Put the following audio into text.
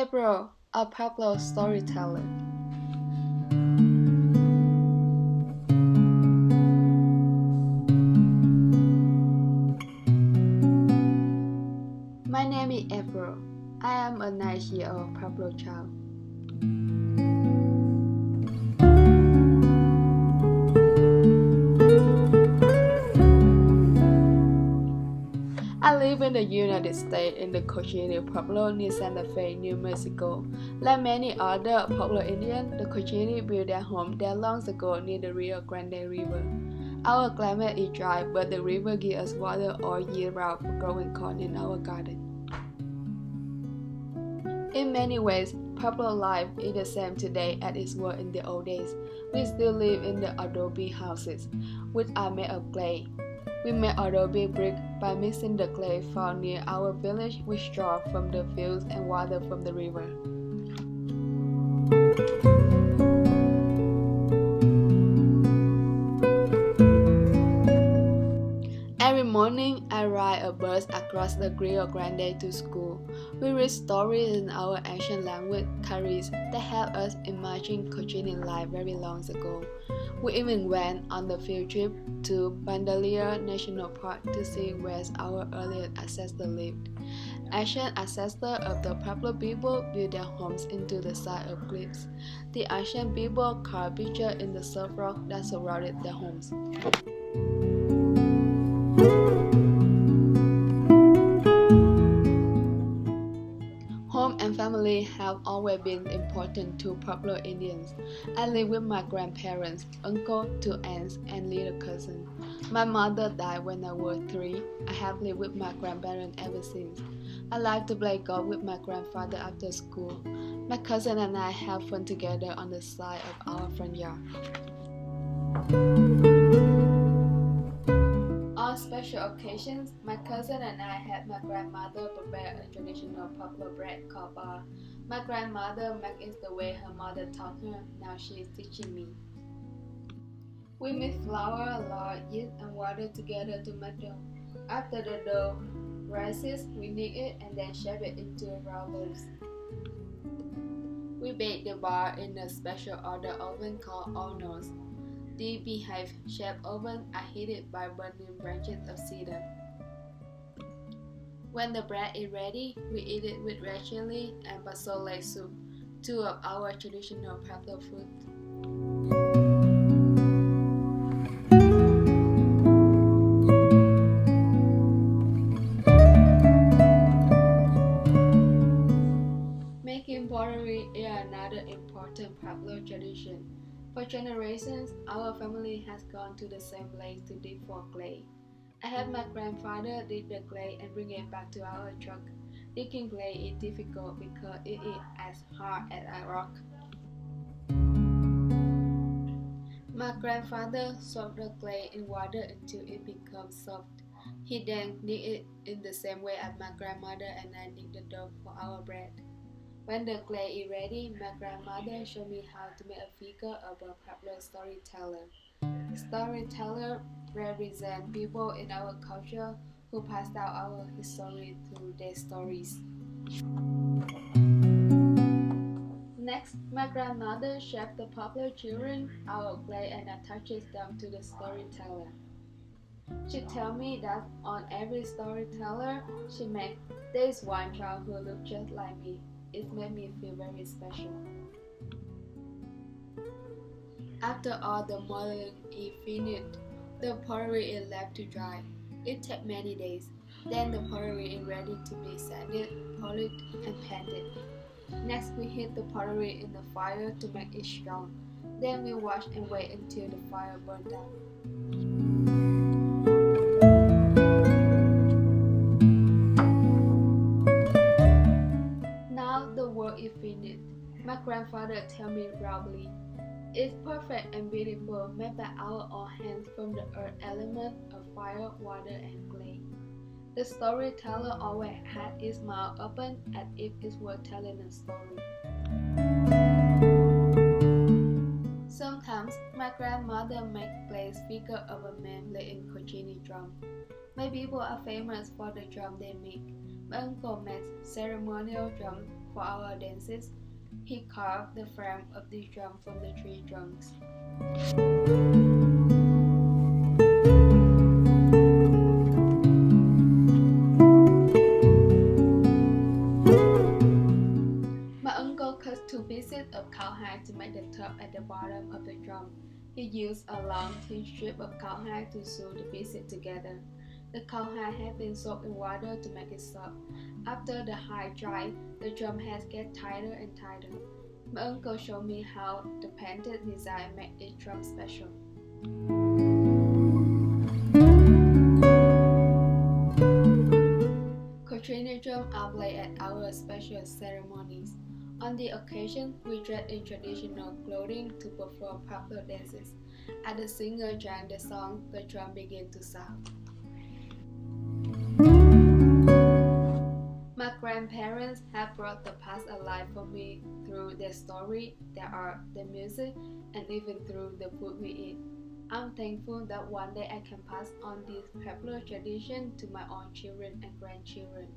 April A Pueblo Storyteller. My name is April. I am a 9-year-old Pueblo child. I live in the United States in the Cochise Pueblo near Santa Fe, New Mexico. Like many other Pueblo Indians, the Cochise built their home there long ago near the Rio Grande River. Our climate is dry, but the river gives us water all year round for growing corn in our garden. In many ways, Pueblo life is the same today as it was in the old days. We still live in the adobe houses, which are made of clay. We make adobe brick by mixing the clay found near our village with straw from the fields and water from the river. Every morning, I ride a bus across the Rio Grande to school. We read stories in our ancient language, Caris, that help us imagine Cochise life very long ago. We even went on the field trip to Bandelier National Park to see where our earliest ancestors lived. Ancient ancestors of the Pueblo people built their homes into the side of cliffs. The ancient people carved pictures in the soft rock that surrounded their homes. Home and family have always been important to Pueblo Indians. I live with my grandparents, uncle, 2 aunts, and little cousin. My mother died when I was 3. I have lived with my grandparents ever since. I like to play golf with my grandfather after school. My cousin and I have fun together on the side of our front yard. On special occasions, my cousin and I had my grandmother prepare a traditional Pueblo bread called bar. My grandmother makes it the way her mother taught her. Now she is teaching me. We mix flour, lard, yeast, and water together to make dough. After the dough rises, we knead it and then shape it into round loaves. We bake the bar in a special order oven called hornos. The beehive-shaped ovens are heated by burning branches of cedar. When the bread is ready, we eat it with red chili and pozole soup, 2 of our traditional Pueblo foods. Making pottery is another important Pueblo tradition. For generations, our family has gone to the same place to dig for clay. I had my grandfather dig the clay and bring it back to our truck. Digging clay is difficult because it is as hard as a rock. My grandfather soaked the clay in water until it becomes soft. He then knead it in the same way as my grandmother and I knead the dough for our bread. When the clay is ready, my grandmother showed me how to make a figure of a Pueblo storyteller. Storytellers represent people in our culture who pass down our history through their stories. Next, my grandmother shaped the Pueblo children out of clay and attaches them to the storyteller. She tells me that on every storyteller she makes, there is one child who looks just like me. It made me feel very special. After all the modeling is finished, the pottery is left to dry. It takes many days. Then the pottery is ready to be sanded, polished, and painted. Next, we heat the pottery in the fire to make it strong. Then we wash and wait until the fire burns down. The work is finished. My grandfather tells me proudly, "It's perfect and beautiful, made by our own hands from the earth element of fire, water, and clay." The storyteller always had its mouth open as if it were telling a story. Sometimes my grandmother makes clay figure of a man playing Cochise drum. My people are famous for the drum they make. My uncle made ceremonial drums for our dances. He carved the frame of the drum from the tree trunks. My uncle cut 2 pieces of cowhide to make the top and the bottom of the drum. He used a long thin strip of cowhide to sew the pieces together. The cowhide had been soaked in water to make it soft. After the hide dried, the drum heads get tighter and tighter. My uncle showed me how the painted design made each drum special. Cochina drums are played at our special ceremonies. On the occasion, we dress in traditional clothing to perform popular dances. As the singer sang the song, the drum began to sound. My grandparents have brought the past alive for me through their story, their art, their music, and even through the food we eat. I'm thankful that one day I can pass on this popular tradition to my own children and grandchildren.